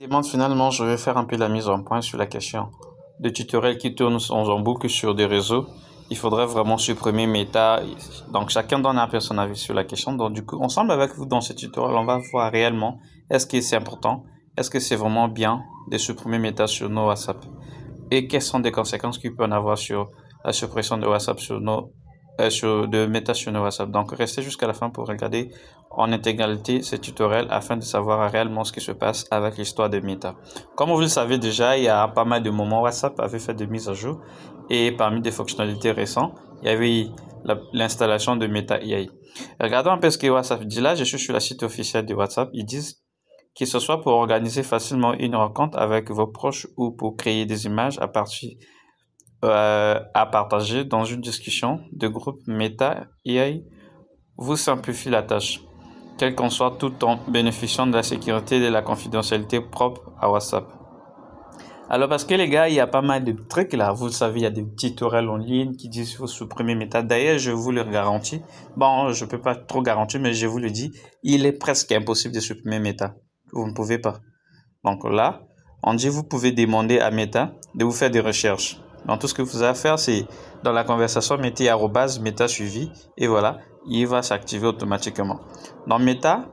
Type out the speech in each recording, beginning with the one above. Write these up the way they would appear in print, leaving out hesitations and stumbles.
Demande finalement, je vais faire un peu la mise en point sur la question de tutoriels qui tournent en boucle sur des réseaux. Il faudrait vraiment supprimer Meta. Donc chacun donne un peu son avis sur la question. Donc du coup, ensemble avec vous dans ce tutoriel, on va voir réellement est-ce que c'est important, est-ce que c'est vraiment bien de supprimer Meta sur nos WhatsApp et quelles sont les conséquences qu'il peut en avoir sur la suppression de WhatsApp sur de Meta sur nos WhatsApp. Donc restez jusqu'à la fin pour regarder en intégralité ce tutoriel afin de savoir réellement ce qui se passe avec l'histoire de Meta. Comme vous le savez déjà, il y a pas mal de moments WhatsApp avait fait des mises à jour et parmi des fonctionnalités récentes, il y avait l'installation de Meta AI. Regardons un peu ce que WhatsApp dit là. Je suis sur la site officielle de WhatsApp. Ils disent que ce soit pour organiser facilement une rencontre avec vos proches ou pour créer des images à partager dans une discussion de groupe. Meta AI vous simplifie la tâche, quel qu'en soit, tout en bénéficiant de la sécurité et de la confidentialité propre à WhatsApp. Alors parce que les gars, il y a pas mal de trucs là, vous le savez, il y a des tutoriels en ligne qui disent qu'il faut supprimer Meta. D'ailleurs, je vous le garantis, bon, je peux pas trop garantir, mais je vous le dis, il est presque impossible de supprimer Meta. Vous ne pouvez pas. Donc là, on dit vous pouvez demander à Meta de vous faire des recherches. Donc tout ce que vous avez à faire, c'est dans la conversation, mettez @meta suivi et voilà, il va s'activer automatiquement. Dans Meta,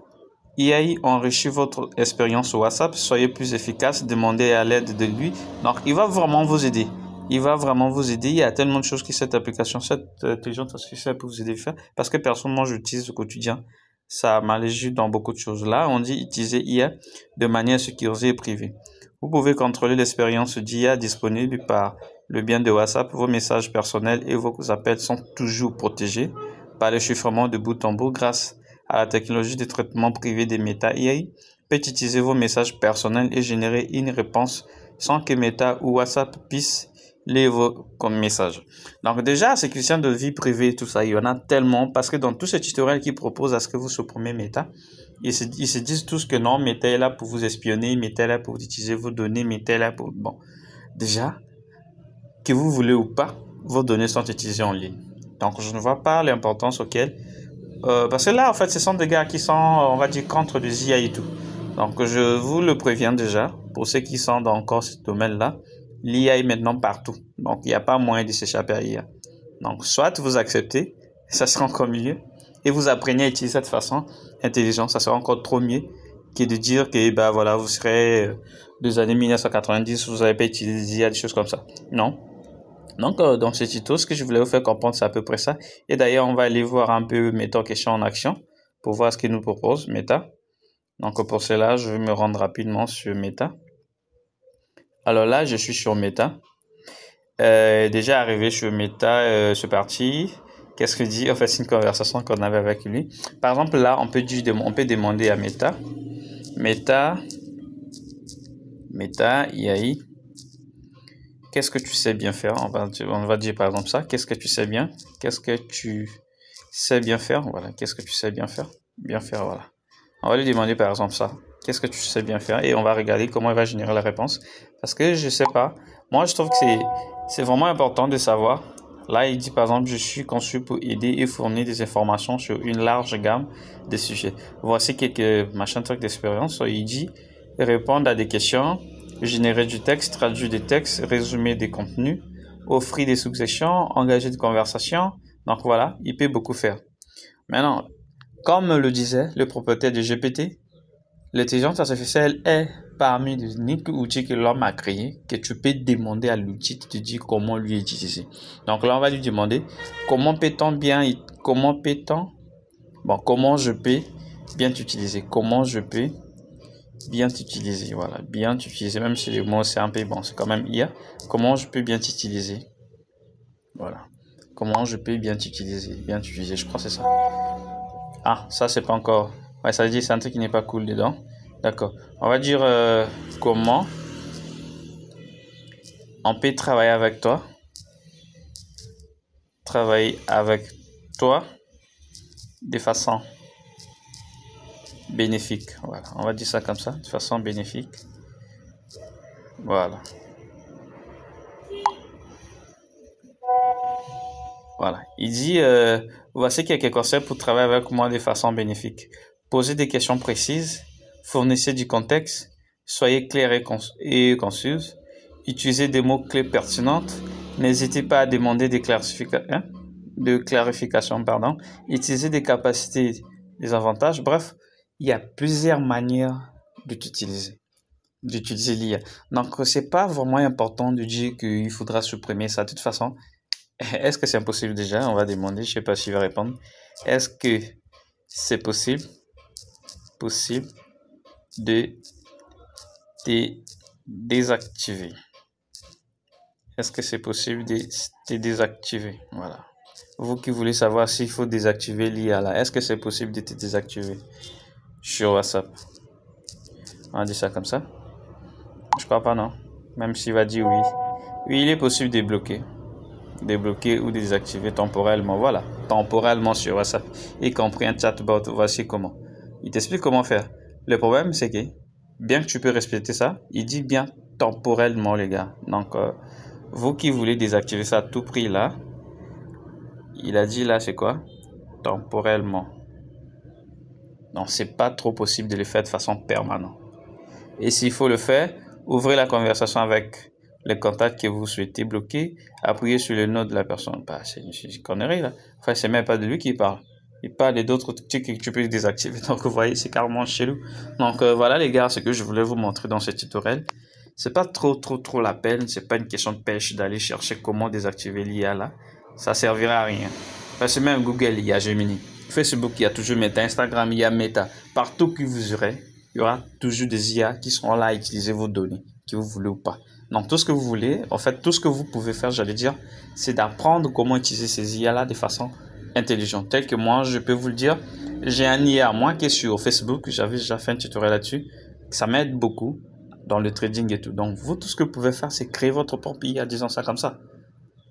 AI enrichit votre expérience sur WhatsApp, soyez plus efficace, demandez à l'aide de lui. Donc il va vraiment vous aider. Il va vraiment vous aider. Il y a tellement de choses que cette application, cette intelligence artificielle peut vous aider à faire. Parce que personnellement, j'utilise au quotidien. Ça m'allège dans beaucoup de choses. Là, on dit utiliser IA de manière sécurisée et privée. Vous pouvez contrôler l'expérience d'IA disponible par le bien de WhatsApp. Vos messages personnels et vos appels sont toujours protégés par le chiffrement de bout en bout grâce à la technologie de traitement privé des Meta AI. Peut utiliser vos messages personnels et générer une réponse sans que Meta ou WhatsApp puissent lire vos messages. Donc déjà, c'est question de vie privée, tout ça, il y en a tellement, parce que dans tous ces tutoriels qui proposent à ce que vous supprimez Meta, ils se disent tous que non, Meta est là pour vous espionner, Meta est là pour utiliser vos données, Meta est là pour... Bon, déjà, que vous voulez ou pas, vos données sont utilisées en ligne. Donc je ne vois pas l'importance auquel... parce que là, en fait, ce sont des gars qui sont, on va dire, contre les IA et tout. Donc je vous le préviens déjà, pour ceux qui sont dans encore ce domaine-là, l'IA est maintenant partout. Donc, il n'y a pas moyen de s'échapper à l'IA. Donc, soit vous acceptez, ça sera encore mieux, et vous apprenez à utiliser cette façon intelligente, ça sera encore trop mieux que de dire que, bah voilà, vous serez des années 1990, vous n'avez pas utilisé l'IA, des choses comme ça. Non. Donc, dans ce tuto, ce que je voulais vous faire comprendre, c'est à peu près ça. Et d'ailleurs, on va aller voir un peu Meta question en action pour voir ce qu'il nous propose, Meta. Donc, pour cela, je vais me rendre rapidement sur Meta. Alors là, je suis sur Meta. Déjà arrivé sur Meta, c'est parti. Qu'est-ce que dit? En fait, c'est une conversation qu'on avait avec lui. Par exemple, là, on peut demander à Meta, AI, qu'est-ce que tu sais bien faire? On va dire par exemple ça. Qu'est-ce que tu sais bien? Qu'est-ce que tu sais bien faire? Voilà. Qu'est-ce que tu sais bien faire? Bien faire, voilà. On va lui demander par exemple ça. Qu'est-ce que tu sais bien faire? Et on va regarder comment il va générer la réponse. Parce que je sais pas. Moi, je trouve que c'est vraiment important de savoir. Là, il dit par exemple, je suis conçu pour aider et fournir des informations sur une large gamme de sujets. Voici quelques machins trucs d'expérience. Il dit répondre à des questions, générer du texte, traduire des textes, résumer des contenus, offrir des suggestions, engager des conversations. Donc voilà, il peut beaucoup faire. Maintenant, comme le disait le propriétaire de GPT, l'intelligence artificielle est parmi les uniques outils que l'homme a créés que tu peux demander à l'outil de te dire comment lui utiliser. Donc là, on va lui demander comment je peux bien t'utiliser. Comment je peux bien t'utiliser. Voilà, bien t'utiliser. Même si le mot c'est un peu bon, c'est quand même IA. Comment je peux bien t'utiliser. Voilà. Comment je peux bien t'utiliser. Bien t'utiliser, je crois que c'est ça. Ah, ça c'est pas encore. Ouais, ça veut dire c'est un truc qui n'est pas cool dedans. D'accord. On va dire comment on peut travailler avec toi. Travailler avec toi de façon bénéfique. Voilà. On va dire ça comme ça, de façon bénéfique. Voilà. Voilà. Il dit voici quelques conseils pour travailler avec moi de façon bénéfique. Posez des questions précises. Fournissez du contexte. Soyez clair et concise. Utilisez des mots-clés pertinentes. N'hésitez pas à demander des clarifications. Utilisez des capacités, des avantages. Bref, il y a plusieurs manières d'utiliser l'IA. Donc, c'est pas vraiment important de dire qu'il faudra supprimer ça. De toute façon, est-ce que c'est impossible déjà? On va demander, je sais pas s'il va répondre. Est-ce que c'est possible de désactiver? Est-ce que c'est possible de désactiver? Voilà. Vous qui voulez savoir s'il faut désactiver l'IA là, est-ce que c'est possible de désactiver sur WhatsApp? On va dire ça comme ça. Je crois pas, non. Même s'il va dire oui. Oui, il est possible de débloquer ou désactiver temporairement. Voilà, temporairement sur WhatsApp, y compris un chatbot. Voici comment. Il t'explique comment faire. Le problème, c'est que bien que tu peux respecter ça, il dit bien temporairement, les gars. Donc, vous qui voulez désactiver ça à tout prix là, il a dit là, c'est quoi? Temporairement. Donc, c'est pas trop possible de le faire de façon permanente. Et s'il faut le faire, ouvrez la conversation avec les contacts que vous souhaitez bloquer, appuyez sur le nom de la personne. Bah, c'est une connerie là. Enfin, c'est même pas de lui qui parle. Il parle d'autres trucs que tu peux désactiver. Donc, vous voyez, c'est carrément chelou. Donc, voilà les gars, ce que je voulais vous montrer dans ce tutoriel. C'est pas trop la peine. C'est pas une question de pêche d'aller chercher comment désactiver l'IA là. Ça servira à rien. Parce que même Google, il y a Gemini. Facebook, il y a toujours Meta. Instagram, il y a Meta. Partout que vous irez, il y aura toujours des IA qui seront là à utiliser vos données, que vous voulez ou pas. Donc, tout ce que vous voulez, en fait, tout ce que vous pouvez faire, j'allais dire, c'est d'apprendre comment utiliser ces IA-là de façon intelligente. Tel que moi, je peux vous le dire, j'ai un IA, moi, qui est sur Facebook, j'avais déjà fait un tutoriel là-dessus. Ça m'aide beaucoup dans le trading et tout. Donc, vous, tout ce que vous pouvez faire, c'est créer votre propre IA, disons ça comme ça,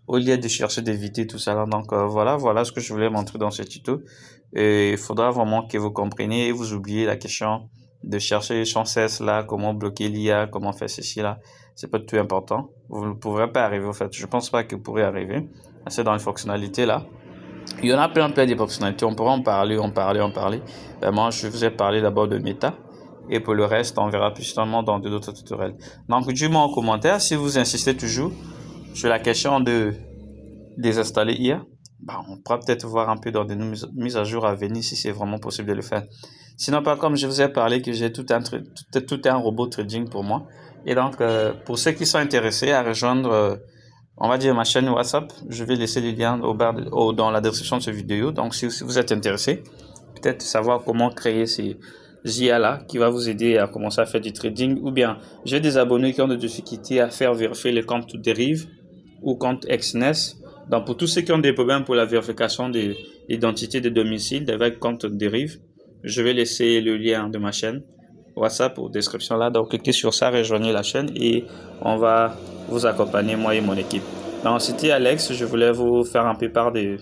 au lieu de chercher d'éviter tout ça là. Donc voilà ce que je voulais montrer dans ce tuto. Et il faudra vraiment que vous compreniez et vous oubliez la question de chercher sans cesse là comment bloquer l'IA, comment faire ceci là. C'est pas tout important. Vous ne pourrez pas arriver en fait. Je pense pas que vous pourrez arriver. C'est dans les fonctionnalités là. Il y en a plein de fonctionnalités. On pourra en parler. Ben, moi je vous ai parlé d'abord de Meta. Et pour le reste, on verra plus tard dans d'autres tutoriels. Donc, dites-moi en commentaire si vous insistez toujours sur la question de désinstaller IA. On pourra peut-être voir un peu dans des mises à jour à venir si c'est vraiment possible de le faire. Sinon, pas comme je vous ai parlé que j'ai tout un robot trading pour moi. Et donc, pour ceux qui sont intéressés à rejoindre, on va dire ma chaîne WhatsApp, je vais laisser les liens dans la description de cette vidéo. Donc, si vous êtes intéressé, peut-être savoir comment créer ces IA là qui va vous aider à commencer à faire du trading, ou bien j'ai des abonnés qui ont des difficultés à faire vérifier les comptes dérive ou compte Exness. Donc, pour tous ceux qui ont des problèmes pour la vérification de l'identité de domicile avec compte dérive, je vais laisser le lien de ma chaîne WhatsApp en description là. Donc, cliquez sur ça, rejoignez la chaîne et on va vous accompagner, moi et mon équipe. Donc, c'était Alex. Je voulais vous faire un peu part de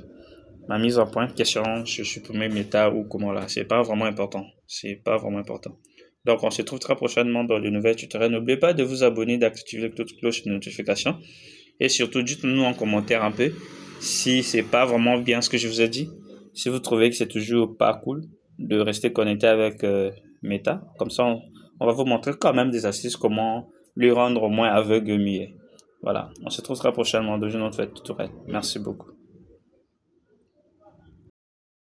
ma mise en point. Question, je supprimer Meta ou comment là. C'est pas vraiment important. Donc, on se retrouve très prochainement dans de nouvelles tutoriels. N'oubliez pas de vous abonner, d'activer la cloche de notification. Et surtout, dites-nous en commentaire un peu si c'est pas vraiment bien ce que je vous ai dit. Si vous trouvez que c'est toujours pas cool de rester connecté avec Meta. Comme ça, on va vous montrer quand même des astuces comment lui rendre moins aveugle muet. Voilà, on se retrouve très prochainement dans une autre tutoriel. Merci beaucoup.